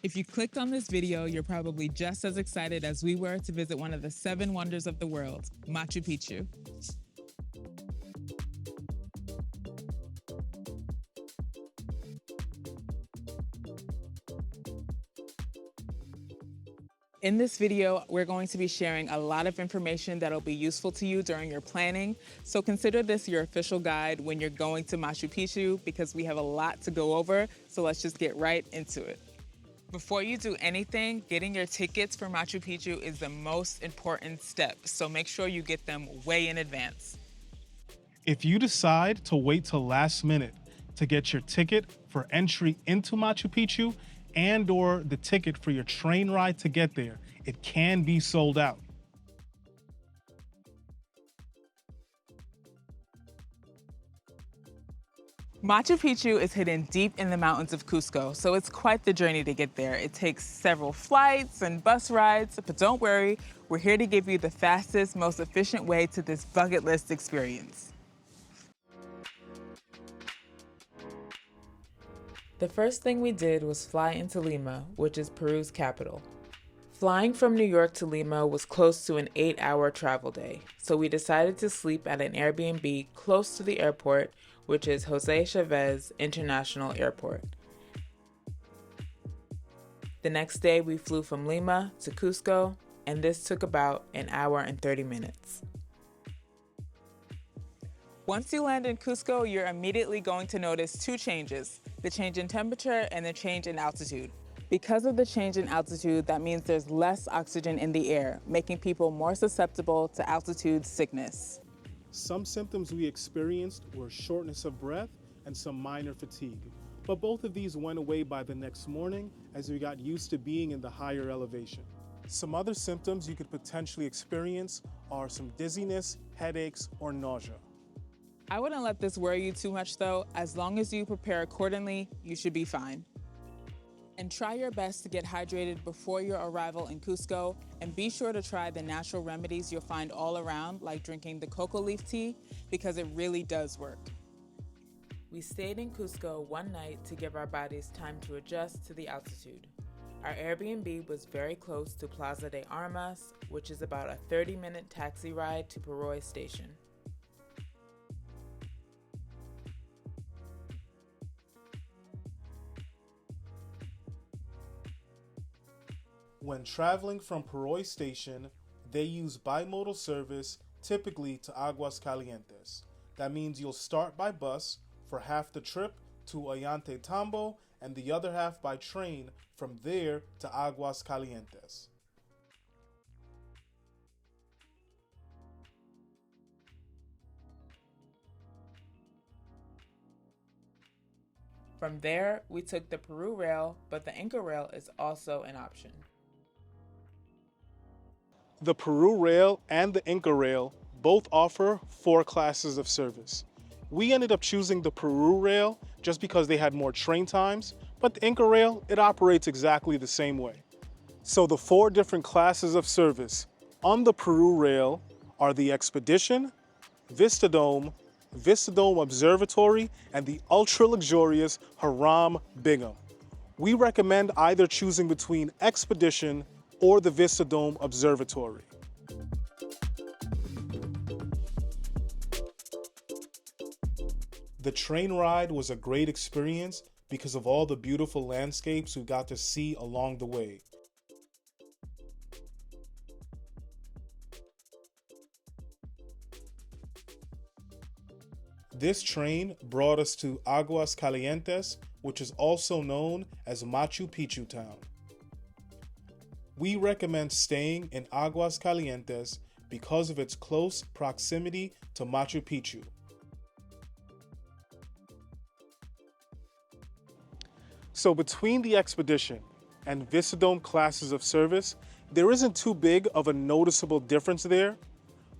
If you clicked on this video, you're probably just as excited as we were to visit one of the 7 wonders of the world, Machu Picchu. In this video, we're going to be sharing a lot of information that'll be useful to you during your planning. So consider this your official guide when you're going to Machu Picchu because we have a lot to go over. So let's just get right into it. Before you do anything, getting your tickets for Machu Picchu is the most important step. So make sure you get them way in advance. If you decide to wait till last minute to get your ticket for entry into Machu Picchu and/or the ticket for your train ride to get there, it can be sold out. Machu Picchu is hidden deep in the mountains of Cusco, so it's quite the journey to get there. It takes several flights and bus rides, but don't worry, we're here to give you the fastest, most efficient way to this bucket list experience. The first thing we did was fly into Lima, which is Peru's capital. Flying from New York to Lima was close to an 8-hour travel day, so we decided to sleep at an Airbnb close to the airport, which is Jose Chavez International Airport. The next day we flew from Lima to Cusco, and this took about an hour and 30 minutes. Once you land in Cusco, you're immediately going to notice 2 changes, the change in temperature and the change in altitude. Because of the change in altitude, that means there's less oxygen in the air, making people more susceptible to altitude sickness. Some symptoms we experienced were shortness of breath and some minor fatigue, but both of these went away by the next morning as we got used to being in the higher elevation. Some other symptoms you could potentially experience are some dizziness, headaches, or nausea. I wouldn't let this worry you too much though. As long as you prepare accordingly, you should be fine. And try your best to get hydrated before your arrival in Cusco, and be sure to try the natural remedies you'll find all around, like drinking the cocoa leaf tea, because it really does work. We stayed in Cusco one night to give our bodies time to adjust to the altitude. Our Airbnb was very close to Plaza de Armas, which is about a 30-minute taxi ride to Peru Rail station. When traveling from Peru Rail station, they use bimodal service, typically to Aguas Calientes. That means you'll start by bus for half the trip to Ollantaytambo and the other half by train from there to Aguas Calientes. From there, we took the Peru Rail, but the Inca Rail is also an option. The Peru Rail and the Inca Rail both offer 4 classes of service. We ended up choosing the Peru Rail just because they had more train times, but the Inca Rail, it operates exactly the same way. So the 4 different classes of service on the Peru Rail are the Expedition, Vistadome, Vistadome Observatory, and the ultra-luxurious Haram Bingham. We recommend either choosing between Expedition or the Vistadome Observatory. The train ride was a great experience because of all the beautiful landscapes we got to see along the way. This train brought us to Aguas Calientes, which is also known as Machu Picchu town. We recommend staying in Aguas Calientes because of its close proximity to Machu Picchu. So between the Expedition and Vistadome classes of service, there isn't too big of a noticeable difference there.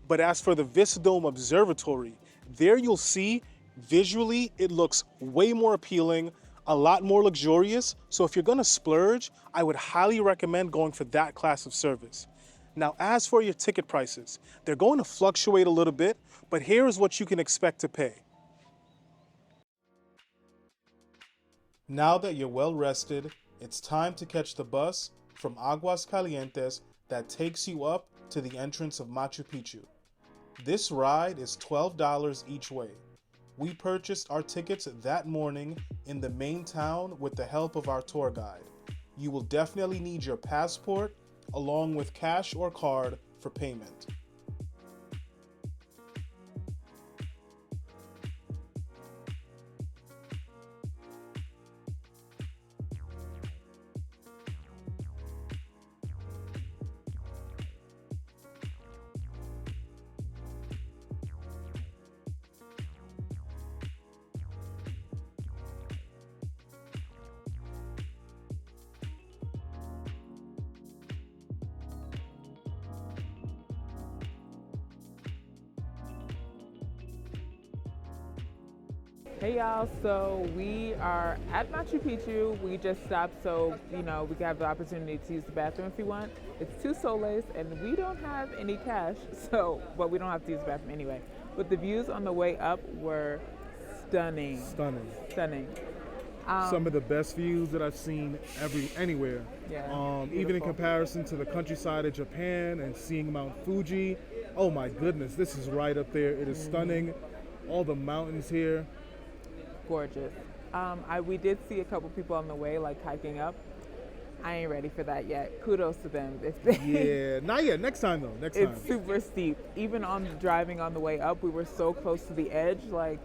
But as for the Vistadome Observatory, there you'll see visually it looks way more appealing, a lot more luxurious. So if you're gonna splurge, I would highly recommend going for that class of service. Now, as for your ticket prices, they're going to fluctuate a little bit, but here is what you can expect to pay. Now that you're well rested It's time to catch the bus from Aguas Calientes that takes you up to the entrance of Machu Picchu. This ride is $12 each way. We purchased our tickets that morning in the main town with the help of our tour guide. You will definitely need your passport along with cash or card for payment. Hey y'all, so we are at Machu Picchu. We just stopped so, we can have the opportunity to use the bathroom if we want. It's 2 soles and we don't have any cash, but we don't have to use the bathroom anyway. But the views on the way up were stunning. Stunning. Some of the best views that I've seen anywhere. Yeah, even in comparison to the countryside of Japan and seeing Mount Fuji. Oh my goodness, this is right up there. It is stunning. All the mountains here. Gorgeous. We did see a couple people on the way, like hiking up. I ain't ready for that yet. Kudos to them. Yeah, not yet. Next time though. Next time. It's super steep. Even driving on the way up, we were so close to the edge, like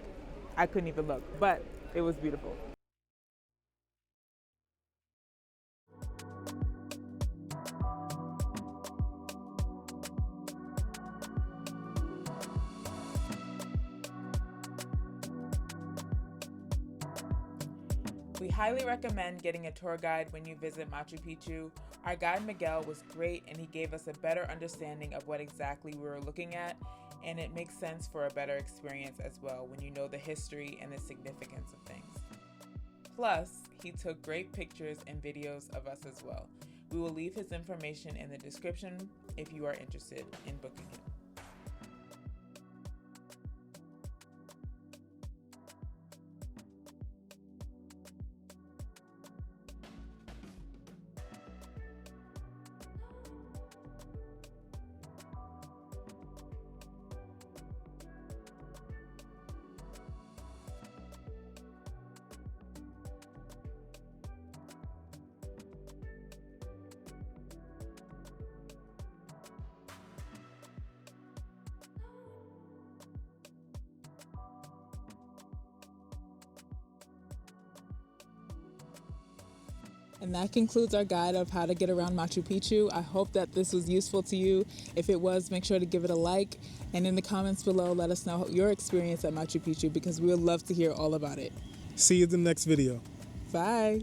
I couldn't even look. But it was beautiful. We highly recommend getting a tour guide when you visit Machu Picchu. Our guide Miguel was great and he gave us a better understanding of what exactly we were looking at, and it makes sense for a better experience as well when you know the history and the significance of things. Plus, he took great pictures and videos of us as well. We will leave his information in the description if you are interested in booking him. And that concludes our guide of how to get around Machu Picchu. I hope that this was useful to you. If it was, make sure to give it a like. And in the comments below, let us know your experience at Machu Picchu because we would love to hear all about it. See you in the next video. Bye.